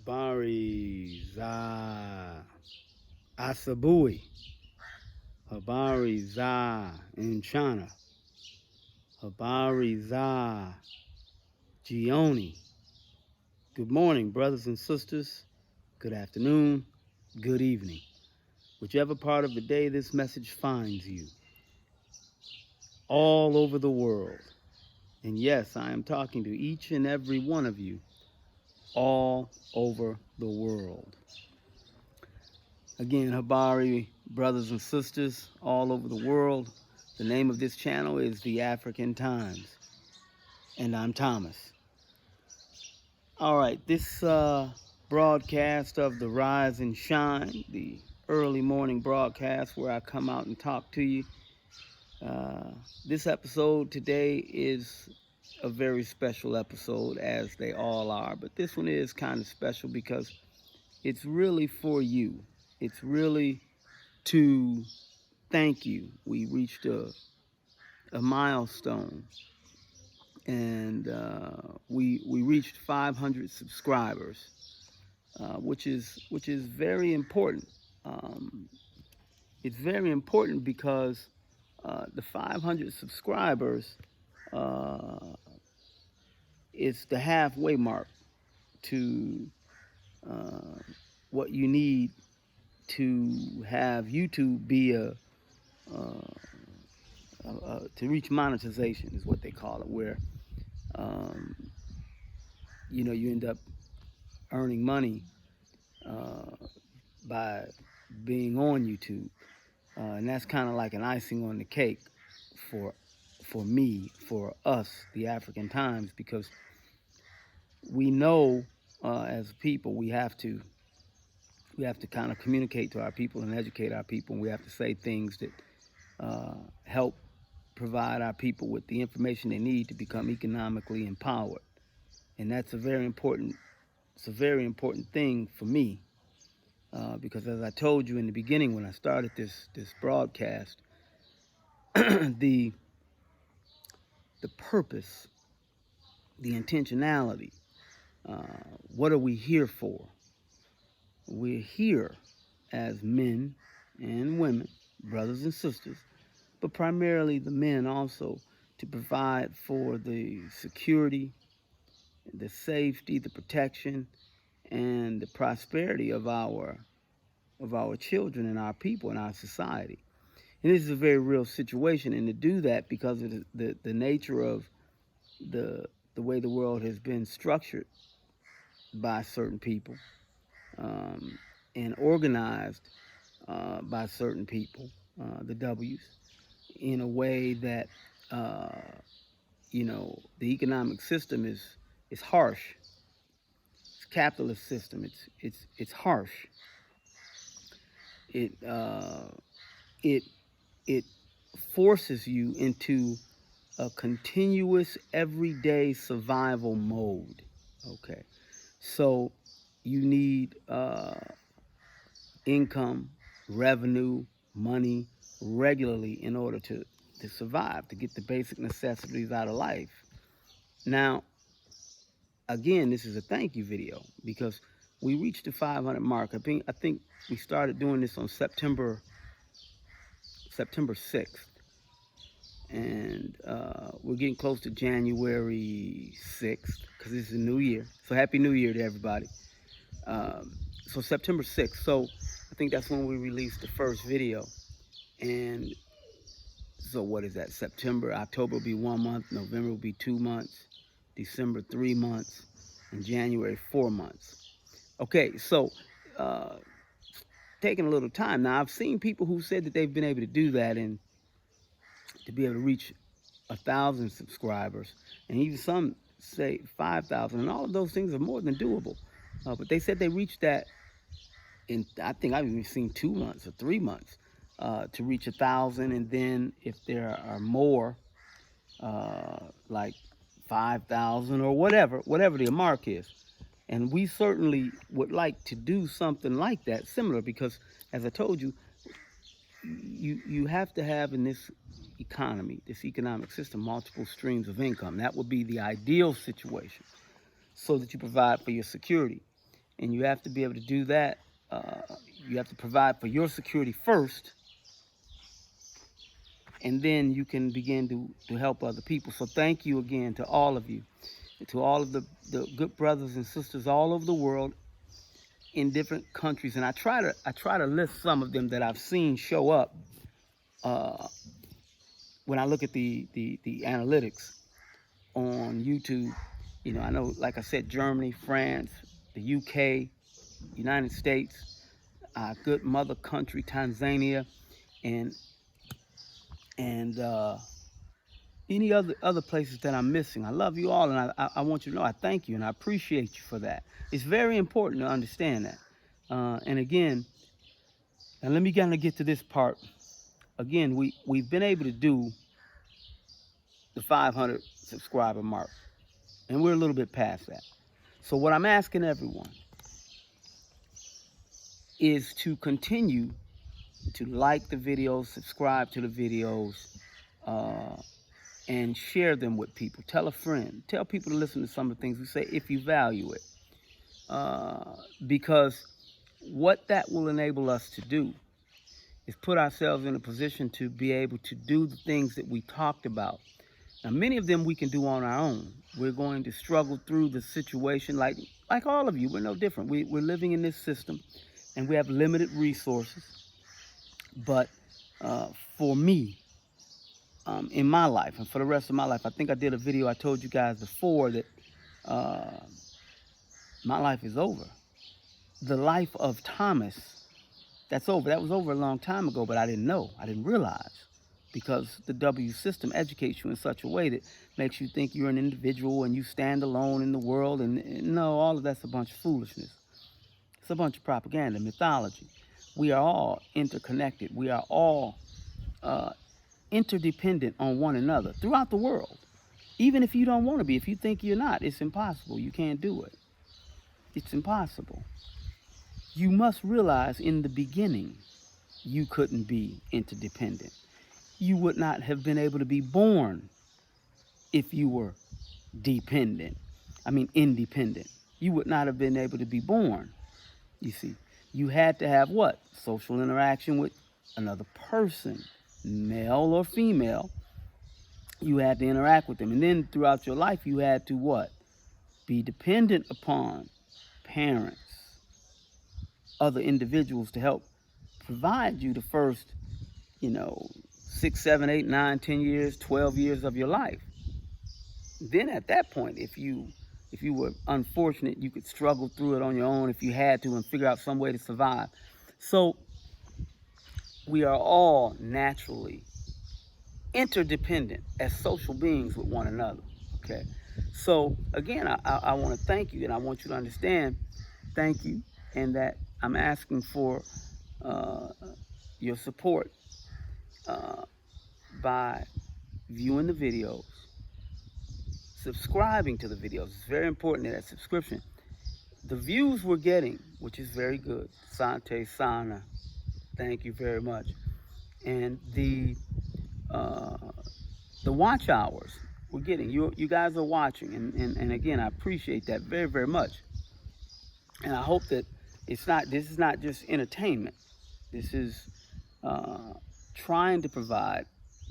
Habari za Asabui, Habari za Mchana, Habari za Jioni. Good morning, brothers and sisters. Good afternoon, good evening. Whichever part of the day this message finds you, all over the world. And yes, I am talking to each and every one of you all over the world. Again, Habari, brothers and sisters all over the world. The name of this channel is The African Times, and I'm Thomas. All right, this broadcast of the Rise and Shine, the early morning broadcast where I come out and talk to you. This episode today is a very special episode, as they all are, but this one is kind of special because it's really for you. It's really to thank you. We reached a milestone, and we reached 500 subscribers, which is very important. It's very important because the 500 subscribers is the halfway mark to what you need to have YouTube be to reach monetization, is what they call it, where you end up earning money by being on YouTube, and that's kind of like an icing on the cake for me, for us, the African Times, because we know as people we have to kind of communicate to our people and educate our people, and we have to say things that help provide our people with the information they need to become economically empowered. And that's a very important thing for me, because as I told you in the beginning when I started this broadcast, the purpose, the intentionality, what are we here for? We're here as men and women, brothers and sisters, but primarily the men also, to provide for the security, the safety, the protection, and the prosperity of our children and our people and our society. And this is a very real situation, and to do that because of the nature of the way the world has been structured by certain people, and organized by certain people, the W's, in a way that the economic system is harsh. It's a capitalist system. It's harsh. It forces you into a continuous everyday survival mode. Okay, so you need income, revenue, money regularly in order to survive, to get the basic necessities out of life. Now, again, this is a thank you video because we reached the 500 mark. I think we started doing this on September 6th. And we're getting close to January 6th because this is a new year. So Happy New Year to everybody. So September 6th. So I think that's when we released the first video. And so what is that? September, October will be 1 month. November will be 2 months. December 3 months. And January 4 months. Okay, so taking a little time. Now, I've seen people who said that they've been able to do that and to be able to reach 1,000 subscribers, and even some say 5,000, and all of those things are more than doable. But they said they reached that in, I think I've even seen 2 months or 3 months to reach 1,000, and then if there are more, like 5,000 or whatever the mark is. And we certainly would like to do something like that, similar, because as I told you, you have to have in this economy, this economic system, multiple streams of income. That would be the ideal situation, so that you provide for your security. And you have to be able to do that. You have to provide for your security first, and then you can begin to help other people. So thank you again to all of you, to all of the good brothers and sisters all over the world in different countries. And I try to list some of them that I've seen show up when I look at the analytics on YouTube. You know, I know, like I said, Germany, France, the UK, United States, our good mother country, Tanzania, and any other places that I'm missing. I love you all, and I want you to know I thank you and I appreciate you for that. It's very important to understand that. And again, and let me kind of get to this part. Again, we've been able to do the 500 subscriber mark, and we're a little bit past that. So what I'm asking everyone is to continue to like the videos, subscribe to the videos, and share them with people. Tell a friend. Tell people to listen to some of the things we say if you value it. Because what that will enable us to do is put ourselves in a position to be able to do the things that we talked about. Now, many of them we can do on our own. We're going to struggle through the situation like all of you. We're no different. We're living in this system, and we have limited resources. But for me, in my life and for the rest of my life, I think I did a video, I told you guys before that my life is over. The life of Thomas, that's over. That was over a long time ago, but I didn't know. I didn't realize, because the W system educates you in such a way that makes you think you're an individual and you stand alone in the world. And no, all of that's a bunch of foolishness. It's a bunch of propaganda, mythology. We are all interconnected. We are all interdependent on one another throughout the world. Even if you don't want to be, if you think you're not, it's impossible. You can't do it. It's impossible. You must realize in the beginning, you couldn't be interdependent. You would not have been able to be born if you were independent. You would not have been able to be born. You see, you had to have what? Social interaction with another person, male or female. You had to interact with them. And then throughout your life, you had to what? Be dependent upon parents, other individuals to help provide you the first, 6, 7, 8, 9, 10 years, 12 years of your life. Then at that point, if you were unfortunate, you could struggle through it on your own if you had to and figure out some way to survive. So we are all naturally interdependent as social beings with one another, okay? So again, I want to thank you, and I want you to understand, thank you, and that I'm asking for your support by viewing the videos, subscribing to the videos. It's very important that subscription. The views we're getting, which is very good, Sante Sana, thank you very much, and the watch hours we're getting. You guys are watching, and again, I appreciate that very, very much. And I hope that this is not just entertainment. This is trying to provide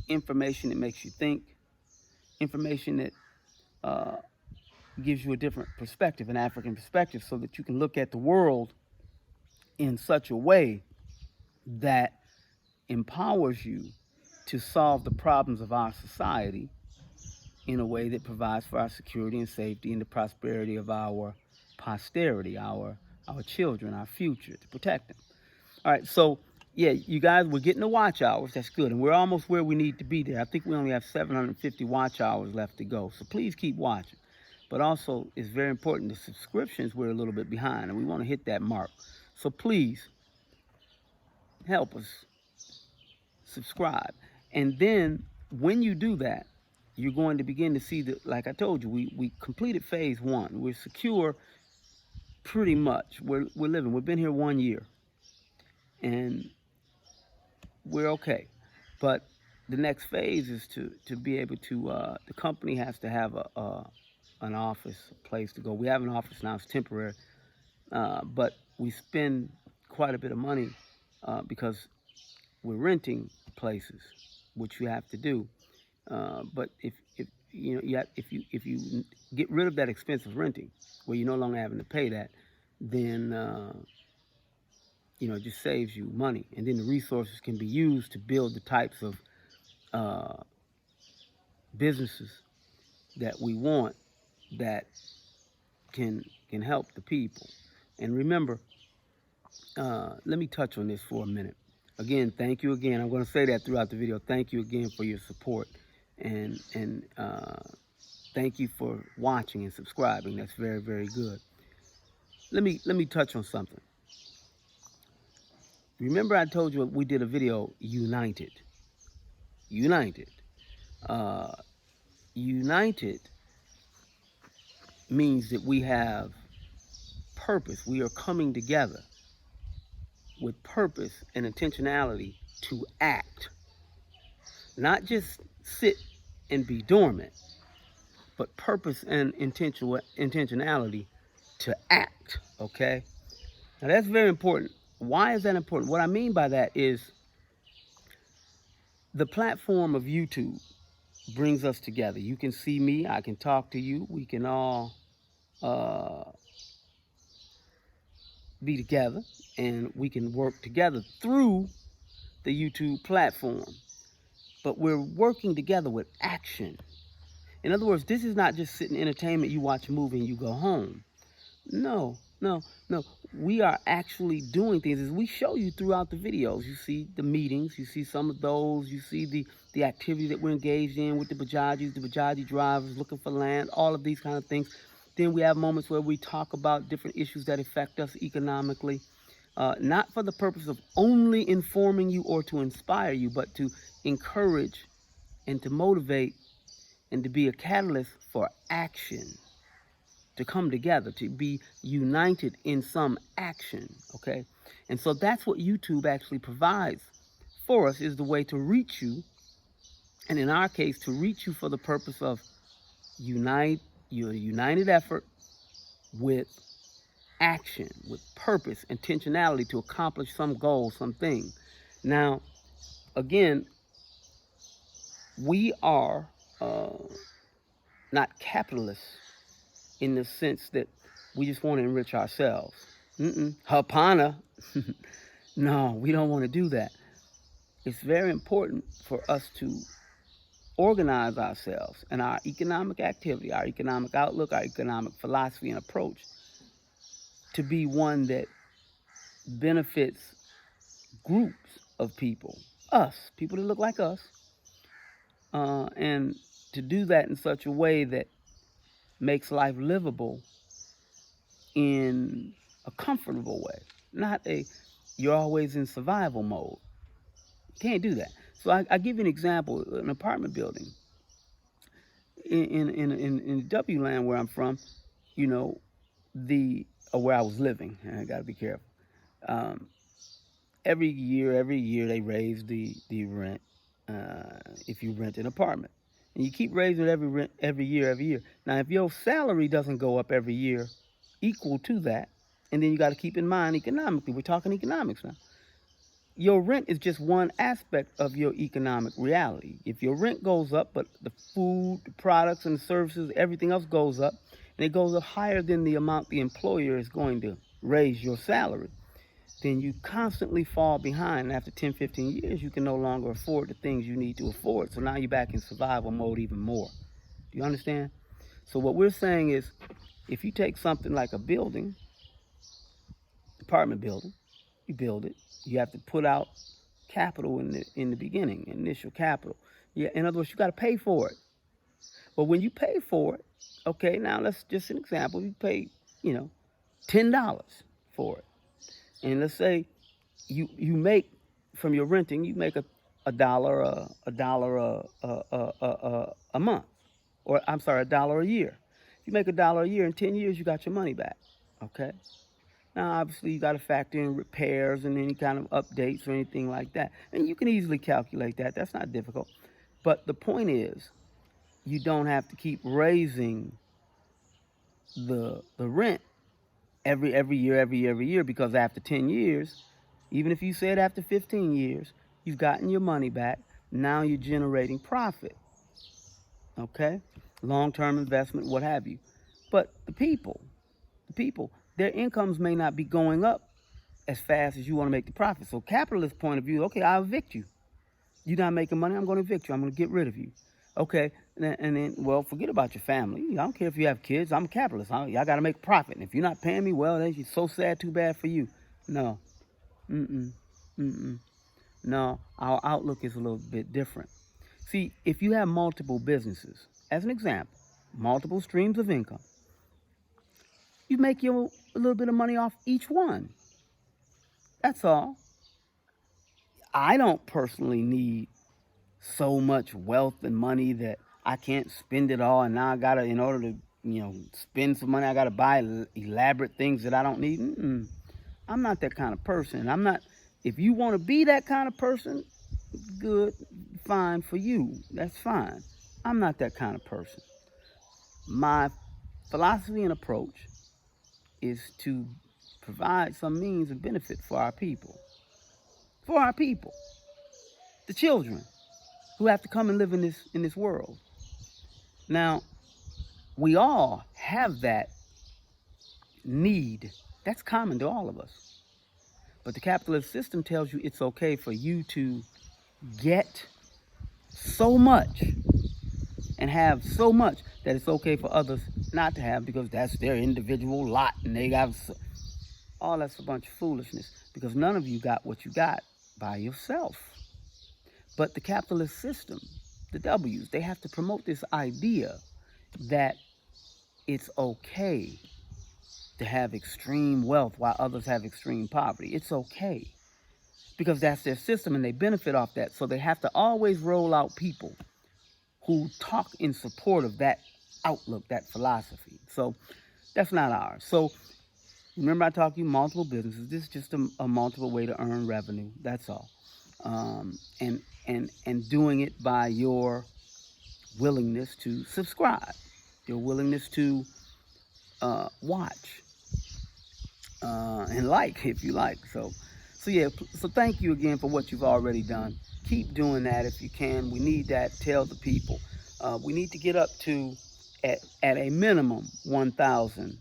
information that makes you think, information that gives you a different perspective, an African perspective, so that you can look at the world in such a way that empowers you to solve the problems of our society in a way that provides for our security and safety and the prosperity of our posterity, our children, our future, to protect them. All right, so yeah, you guys, we're getting the watch hours. That's good, and we're almost where we need to be there. I think we only have 750 watch hours left to go, so please keep watching. But also, it's very important, the subscriptions, we're a little bit behind, and we want to hit that mark. So please help us subscribe. And then when you do that, you're going to begin to see that, like I told you, we completed phase 1. We're secure pretty much. We're living. We've been here 1 year, and we're okay. But the next phase is to be able to, the company has to have an office, a place to go. We have an office now, it's temporary, but we spend quite a bit of money because we're renting places, which you have to do. But if you know, if you get rid of that expense of renting, where you're no longer having to pay that, then it just saves you money, and then the resources can be used to build the types of uh, businesses that we want that can help the people. And remember, let me touch on this for a minute. Again, thank you again. I'm going to say that throughout the video. Thank you again for your support, and thank you for watching and subscribing. That's very, very good. Let me touch on something. Remember, I told you we did a video, United. United. United means that we have purpose. We are coming together with purpose and intentionality to act. Not just sit and be dormant, but purpose and intentionality to act, okay? Now that's very important. Why is that important? What I mean by that is the platform of YouTube brings us together. You can see me, I can talk to you, we can all be together, and we can work together through the YouTube platform. But we're working together with action. In other words, this is not just sitting entertainment, you watch a movie and you go home. No. We are actually doing things. As we show you throughout the videos, you see the meetings, you see some of those, you see the activity that we're engaged in with the Bajaji drivers looking for land, all of these kind of things. Then we have moments where we talk about different issues that affect us economically, not for the purpose of only informing you or to inspire you, but to encourage and to motivate and to be a catalyst for action, to come together, to be united in some action, okay? And so that's what YouTube actually provides for us, is the way to reach you, and in our case, to reach you for the purpose of your united effort with action, with purpose, intentionality to accomplish some goal, something. Now, again, we are not capitalists in the sense that we just want to enrich ourselves. Hapana. No, we don't want to do that. It's very important for us to organize ourselves and our economic activity, our economic outlook, our economic philosophy and approach to be one that benefits groups of people, us, people that look like us, and to do that in such a way that makes life livable in a comfortable way, not you're always in survival mode. You can't do that. So I give you an example, an apartment building. In W land where I'm from, where I was living, I got to be careful. Every year they raise the rent if you rent an apartment. And you keep raising it every year. Now, if your salary doesn't go up every year equal to that, and then you got to keep in mind economically, we're talking economics now, your rent is just one aspect of your economic reality. If your rent goes up, but the food, the products and the services, everything else goes up, and it goes up higher than the amount the employer is going to raise your salary, then you constantly fall behind. And after 10, 15 years, you can no longer afford the things you need to afford. So now you're back in survival mode even more. Do you understand? So what we're saying is, if you take something like a building, apartment building, you build it, you have to put out capital in the beginning, initial capital. Yeah, in other words, you got to pay for it. But when you pay for it, okay, now let's just an example. You pay, $10 for it. And let's say you make from your renting, you make a dollar a month, or I'm sorry, $1 a year. If you make $1 a year, in 10 years, you got your money back. Okay. Now, obviously, you got to factor in repairs and any kind of updates or anything like that, and you can easily calculate that. That's not difficult. But the point is, you don't have to keep raising the rent every year, because after 10 years, even if you said after 15 years, you've gotten your money back. Now you're generating profit. Okay? Long-term investment, what have you. But the people, their incomes may not be going up as fast as you want to make the profit. So capitalist point of view, okay, I'll evict you. You're not making money, I'm going to evict you. I'm going to get rid of you. Okay, and then, well, forget about your family. I don't care if you have kids. I'm a capitalist. Y'all got to make profit. And if you're not paying me, well, that's so sad, too bad for you. No. No, our outlook is a little bit different. See, if you have multiple businesses, as an example, multiple streams of income, you make a little bit of money off each one. That's all. I don't personally need so much wealth and money that I can't spend it all, and now I gotta, in order to, spend some money, I gotta buy elaborate things that I don't need. I'm not that kind of person. I'm not. If you want to be that kind of person, good, fine for you. That's fine. I'm not that kind of person. My philosophy and approach is to provide some means of benefit for our people. For our people. The children who have to come and live in this world. Now, we all have that need. That's common to all of us. But the capitalist system tells you it's okay for you to get so much and have so much that it's okay for others not to have, because that's their individual lot and they got all. That's a bunch of foolishness, because none of you got what you got by yourself. But the capitalist system, the W's, they have to promote this idea that it's okay to have extreme wealth while others have extreme poverty. It's okay, because that's their system and they benefit off that. So they have to always roll out people who talk in support of that outlook, that philosophy. So that's not ours. So remember, I talked to you multiple businesses. This is just a multiple way to earn revenue. That's all. And doing it by your willingness to subscribe, your willingness to watch and like, if you like. So yeah. So thank you again for what you've already done. Keep doing that if you can. We need that. Tell the people. We need to get up to at a minimum 1,000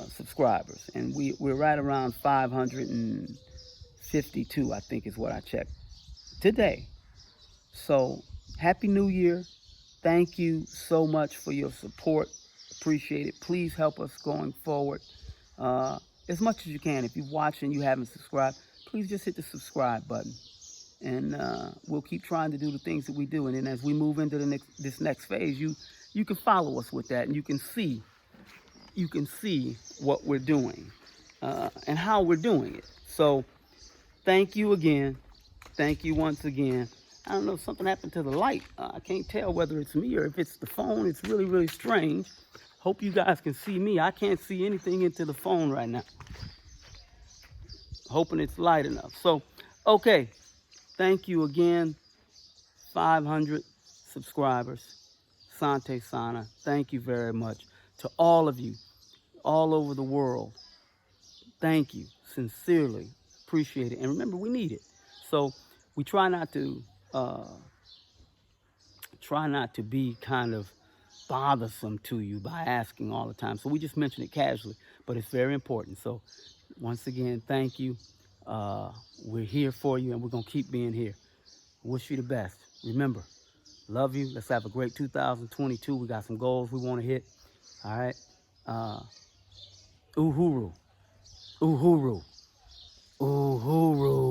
subscribers, and we're right around 552, I think is what I checked today. So Happy New Year. Thank you so much for your support. Appreciate it. Please help us going forward as much as you can. If you're watching, you haven't subscribed, please just hit the subscribe button, and we'll keep trying to do the things that we do. And then as we move into this next phase, you can follow us with that, and you can see what we're doing and how we're doing it. So thank you again. Thank you once again. I don't know, something happened to the light. I can't tell whether it's me or if it's the phone. It's really, really strange. Hope you guys can see me. I can't see anything into the phone right now. Hoping it's light enough. So, okay. Thank you again. 500 subscribers. Sante Sana. Thank you very much. To all of you, all over the world, thank you. Sincerely. Appreciate it. And remember, we need it. So, we try not to be kind of bothersome to you by asking all the time. So we just mention it casually, but it's very important. So once again, thank you. We're here for you, and we're going to keep being here. Wish you the best. Remember, love you. Let's have a great 2022. We got some goals we want to hit. All right. Uhuru. Uhuru. Uhuru.